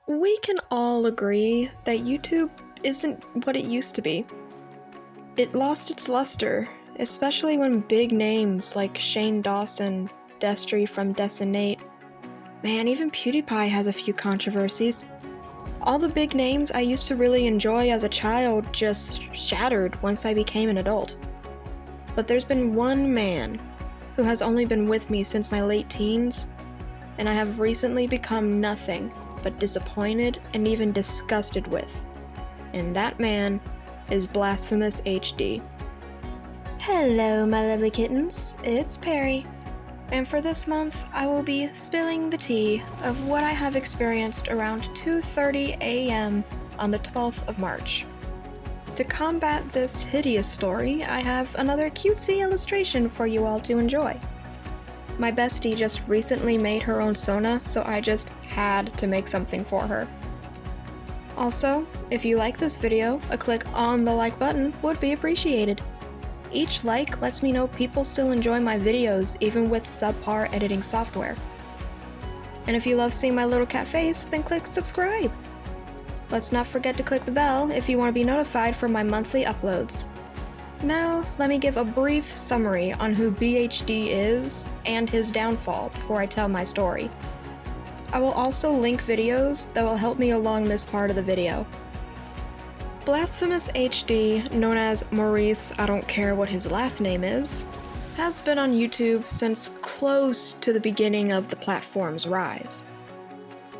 We can all agree that YouTube isn't what it used to be. It lost its luster, especially when big names like Shane Dawson, Destry from Decimate, man, even PewDiePie has a few controversies. All the big names I used to really enjoy as a child just shattered once I became an adult. But there's been one man who has only been with me since my late teens, and I have recently become nothing but disappointed and even disgusted with. And that man is BlastphamousHD. Hello, my lovely kittens, it's Perry. And for this month, I will be spilling the tea of what I have experienced around 2:30 a.m. on the 12th of March. To combat this hideous story, I have another cutesy illustration for you all to enjoy. My bestie just recently made her own Sona, so I just had to make something for her. Also, if you like this video, a click on the like button would be appreciated. Each like lets me know people still enjoy my videos even with subpar editing software. And if you love seeing my little cat face, then click subscribe. Let's not forget to click the bell if you want to be notified for my monthly uploads. Now, let me give a brief summary on who BHD is and his downfall before I tell my story. I will also link videos that will help me along this part of the video. BlastphamousHD, known as Maurice, I don't care what his last name is, has been on YouTube since close to the beginning of the platform's rise.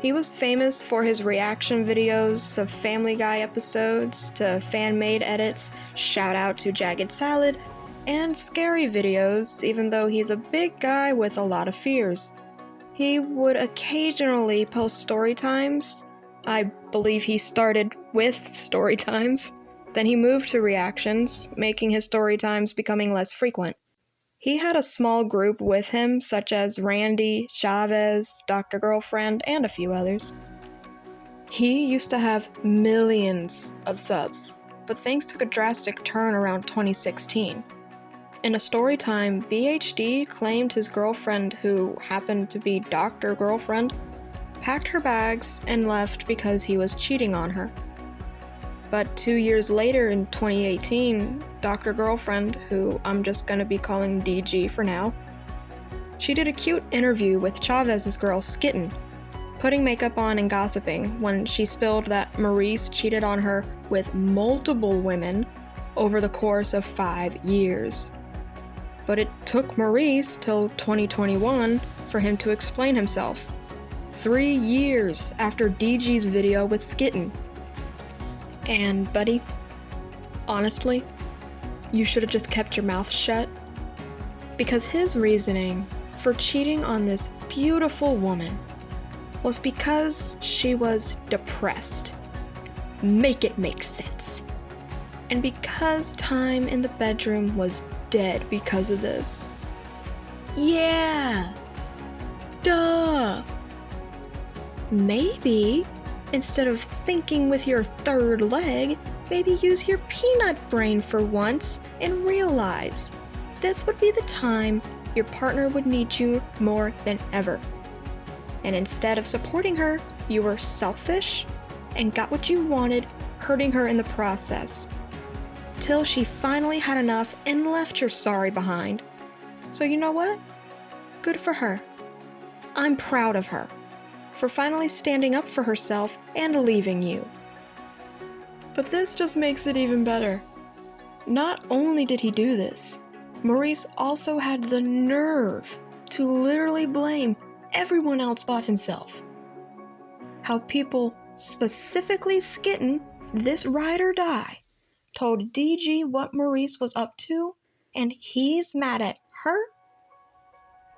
He was famous for his reaction videos of Family Guy episodes to fan-made edits, shout out to Jagged Salad, and scary videos, even though he's a big guy with a lot of fears. He would occasionally post story times. I believe he started with story times. Then he moved to reactions, making his story times becoming less frequent. He had a small group with him, such as Randy, Chavez, Dr. Girlfriend, and a few others. He used to have millions of subs, but things took a drastic turn around 2016. In a story time, BHD claimed his girlfriend, who happened to be Dr. Girlfriend, packed her bags and left because he was cheating on her. But 2 years later in 2018, Dr. Girlfriend, who I'm just gonna be calling DG for now, she did a cute interview with Chavez's girl Skitten, putting makeup on and gossiping when she spilled that Maurice cheated on her with multiple women over the course of 5 years. But it took Maurice till 2021 for him to explain himself. 3 years after DG's video with Skitten. And buddy, honestly, you should have just kept your mouth shut. Because his reasoning for cheating on this beautiful woman was because she was depressed. Make it make sense. And because time in the bedroom was dead because of this. Yeah! Duh! Maybe, instead of thinking with your third leg, maybe use your peanut brain for once and realize this would be the time your partner would need you more than ever. And instead of supporting her, you were selfish and got what you wanted, hurting her in the process. Till she finally had enough and left your sorry behind. So you know what? Good for her. I'm proud of her for finally standing up for herself and leaving you. But this just makes it even better. Not only did he do this, Maurice also had the nerve to literally blame everyone else but himself. How people, specifically Skitten, this ride or die, told DG what Maurice was up to, and he's mad at her?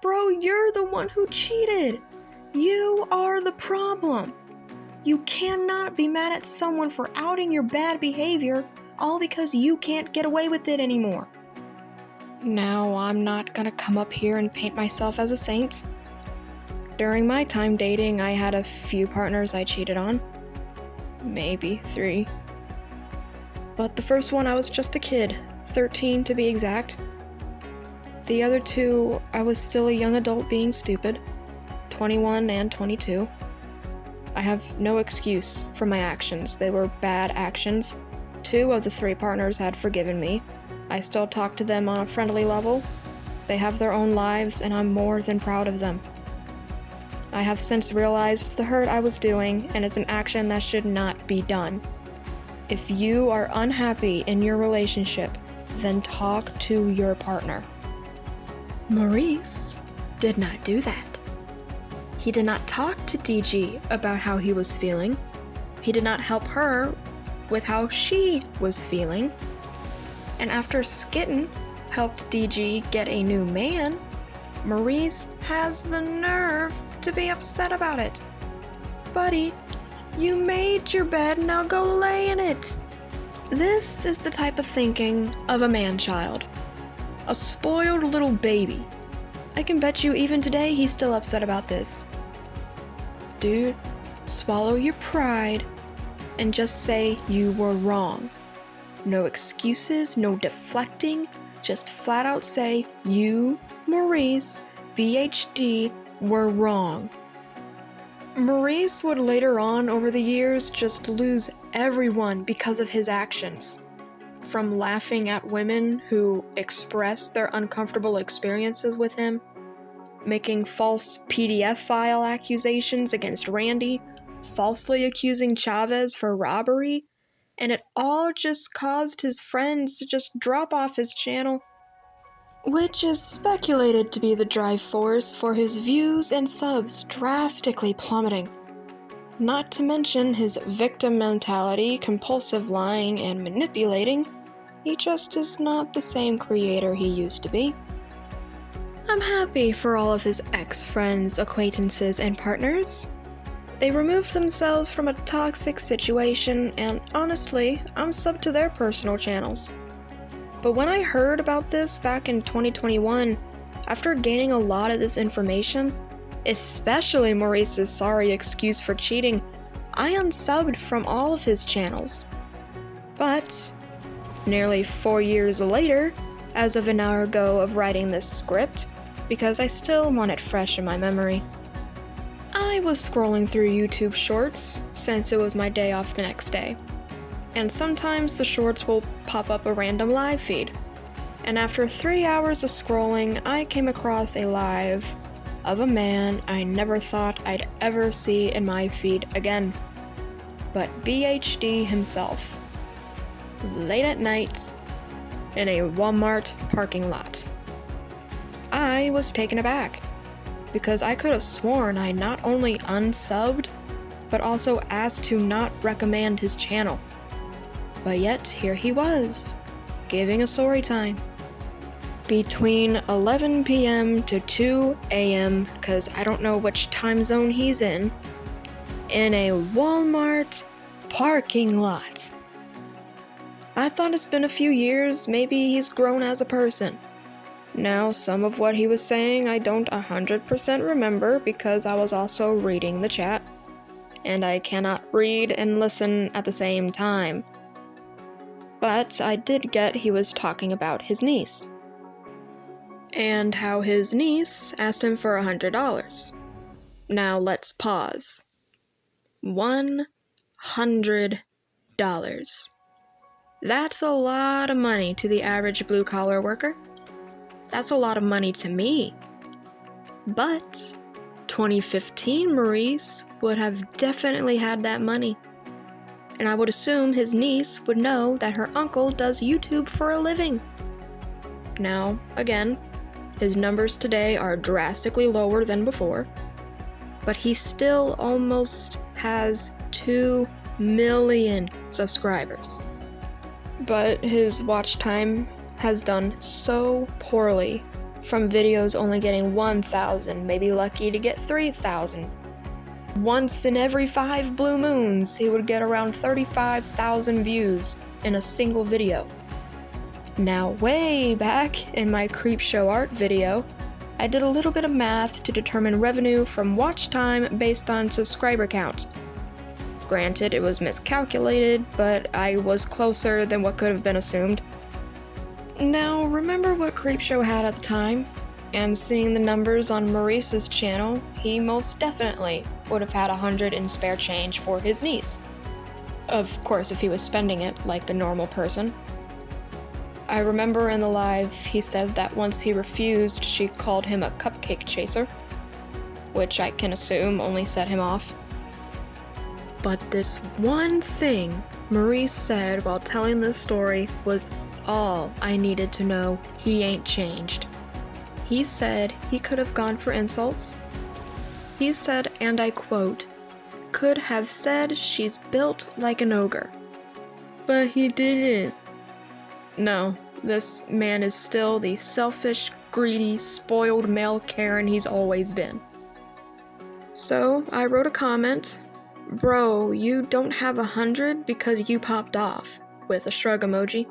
Bro, you're the one who cheated! You are the problem! You cannot be mad at someone for outing your bad behavior all because you can't get away with it anymore. Now, I'm not gonna come up here and paint myself as a saint. During my time dating, I had a few partners I cheated on. Maybe 3. But the first one I was just a kid, 13 to be exact. The other 2, I was still a young adult being stupid, 21 and 22. I have no excuse for my actions. They were bad actions. 2 of the 3 partners had forgiven me. I still talk to them on a friendly level. They have their own lives, and I'm more than proud of them. I have since realized the hurt I was doing, and it's an action that should not be done. If you are unhappy in your relationship, then talk to your partner. Maurice did not do that. He did not talk to DG about how he was feeling. He did not help her with how she was feeling. And after Skitten helped DG get a new man, Maurice has the nerve to be upset about it. Buddy, you made your bed, now go lay in it. This is the type of thinking of a man-child. A spoiled little baby. I can bet you even today he's still upset about this. Dude, swallow your pride and just say you were wrong. No excuses, no deflecting, just flat out say you, Maurice, BHD, were wrong. Maurice would later on over the years just lose everyone because of his actions. From laughing at women who expressed their uncomfortable experiences with him, making false PDF file accusations against Randy, falsely accusing Chavez for robbery, and it all just caused his friends to just drop off his channel, which is speculated to be the drive force for his views and subs drastically plummeting. Not to mention his victim mentality, compulsive lying, and manipulating. He just is not the same creator he used to be. I'm happy for all of his ex-friends, acquaintances, and partners. They removed themselves from a toxic situation, and honestly, I'm subbed to their personal channels. But when I heard about this back in 2021, after gaining a lot of this information, especially Maurice's sorry excuse for cheating, I unsubbed from all of his channels. But nearly 4 years later, as of an hour ago of writing this script, because I still want it fresh in my memory, I was scrolling through YouTube Shorts since it was my day off the next day. And sometimes the shorts will pop up a random live feed. And after 3 hours of scrolling, I came across a live of a man I never thought I'd ever see in my feed again. But BHD himself. Late at night, in a Walmart parking lot. I was taken aback, because I could have sworn I not only unsubbed, but also asked to not recommend his channel. But yet, here he was, giving a story time. Between 11 p.m. to 2 a.m., because I don't know which time zone he's in a Walmart parking lot. I thought it's been a few years, maybe he's grown as a person. Now, some of what he was saying I don't 100% remember because I was also reading the chat, and I cannot read and listen at the same time. But I did get he was talking about his niece, and how his niece asked him for $100. Now let's pause. $100. That's a lot of money to the average blue-collar worker. That's a lot of money to me. But 2015 Maurice would have definitely had that money. And I would assume his niece would know that her uncle does YouTube for a living. Now, again, his numbers today are drastically lower than before, but he still almost has 2 million subscribers. But his watch time has done so poorly, from videos only getting 1,000, maybe lucky to get 3,000. Once in every 5 blue moons, he would get around 35,000 views in a single video. Now, way back in my Creepshow art video, I did a little bit of math to determine revenue from watch time based on subscriber count. Granted, it was miscalculated, but I was closer than what could have been assumed. Now, remember what Creepshow had at the time? And seeing the numbers on Maurice's channel, he most definitely would have had 100 in spare change for his niece. Of course, if he was spending it like a normal person. I remember in the live, he said that once he refused, she called him a cupcake chaser, which I can assume only set him off. But this one thing Maurice said while telling this story was all I needed to know he ain't changed. He said he could have gone for insults. He said, and I quote, "could have said she's built like an ogre." But he didn't. No, this man is still the selfish, greedy, spoiled male Karen he's always been. So I wrote a comment, "Bro, you don't have 100 because you popped off," with a shrug emoji.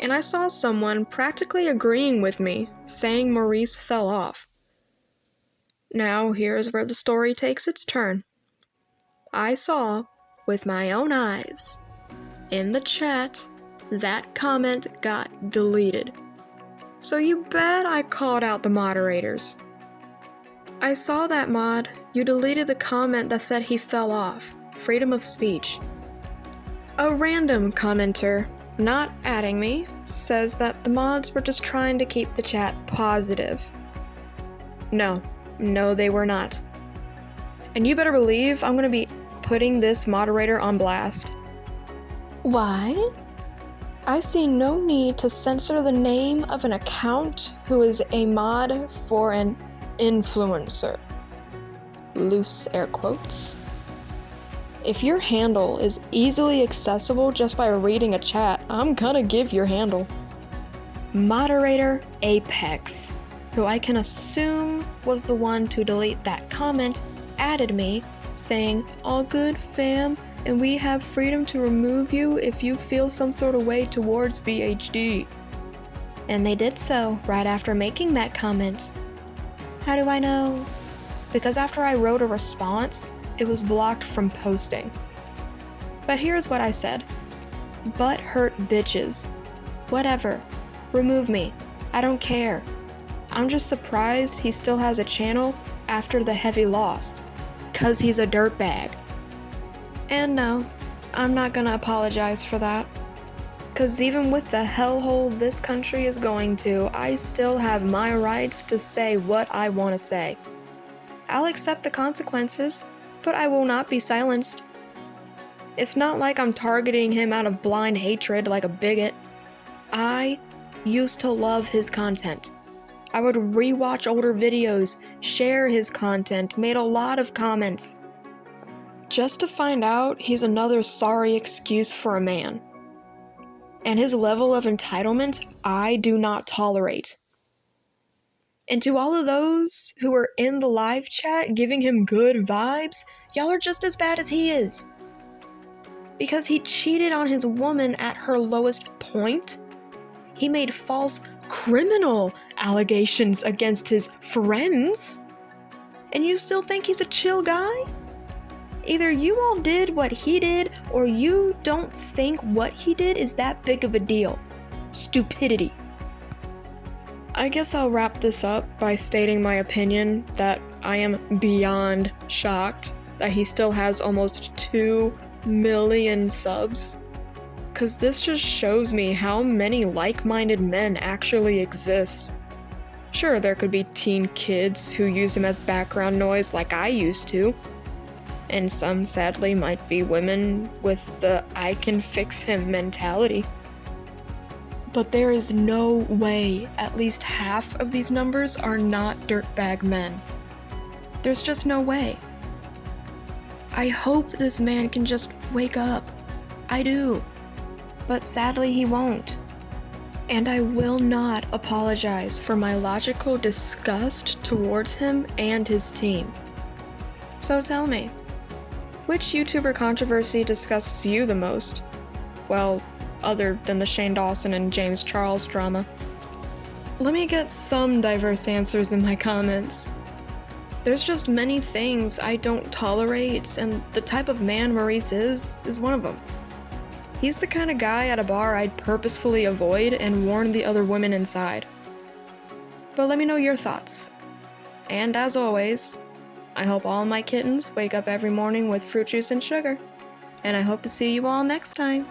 And I saw someone practically agreeing with me, saying Maurice fell off. Now here's where the story takes its turn. I saw, with my own eyes, in the chat, that comment got deleted. So you bet I called out the moderators. I saw that, mod. You deleted the comment that said he fell off. Freedom of speech. A random commenter, not adding me, says that the mods were just trying to keep the chat positive. No, they were not. And you better believe I'm gonna be putting this moderator on blast. Why? I see no need to censor the name of an account who is a mod for an influencer. Loose air quotes. If your handle is easily accessible just by reading a chat, I'm gonna give your handle. Moderator Apex, who I can assume was the one to delete that comment, added me, saying, "All good, fam, and we have freedom to remove you if you feel some sort of way towards BHD." And they did so right after making that comment. How do I know? Because after I wrote a response, it was blocked from posting. But here's what I said. Butthurt bitches. Whatever. Remove me. I don't care. I'm just surprised he still has a channel after the heavy loss. 'Cause he's a dirtbag. And no, I'm not gonna apologize for that. 'Cause even with the hellhole this country is going to, I still have my rights to say what I want to say. I'll accept the consequences, but I will not be silenced. It's not like I'm targeting him out of blind hatred like a bigot. I used to love his content. I would rewatch older videos, share his content, made a lot of comments. Just to find out he's another sorry excuse for a man. And his level of entitlement, I do not tolerate. And to all of those who are in the live chat giving him good vibes, y'all are just as bad as he is. Because he cheated on his woman at her lowest point. He made false criminal allegations against his friends. And you still think he's a chill guy? Either you all did what he did, or you don't think what he did is that big of a deal. Stupidity. I guess I'll wrap this up by stating my opinion that I am beyond shocked that he still has almost 2 million subs. 'Cause this just shows me how many like-minded men actually exist. Sure, there could be teen kids who use him as background noise like I used to. And some, sadly, might be women with the I can fix him mentality. But there is no way at least half of these numbers are not dirtbag men. There's just no way. I hope this man can just wake up. I do. But sadly he won't. And I will not apologize for my logical disgust towards him and his team. So tell me, which YouTuber controversy disgusts you the most? Well, other than the Shane Dawson and James Charles drama. Let me get some diverse answers in my comments. There's just many things I don't tolerate, and the type of man Maurice is one of them. He's the kind of guy at a bar I'd purposefully avoid and warn the other women inside. But let me know your thoughts. And as always, I hope all my kittens wake up every morning with fruit juice and sugar. And I hope to see you all next time.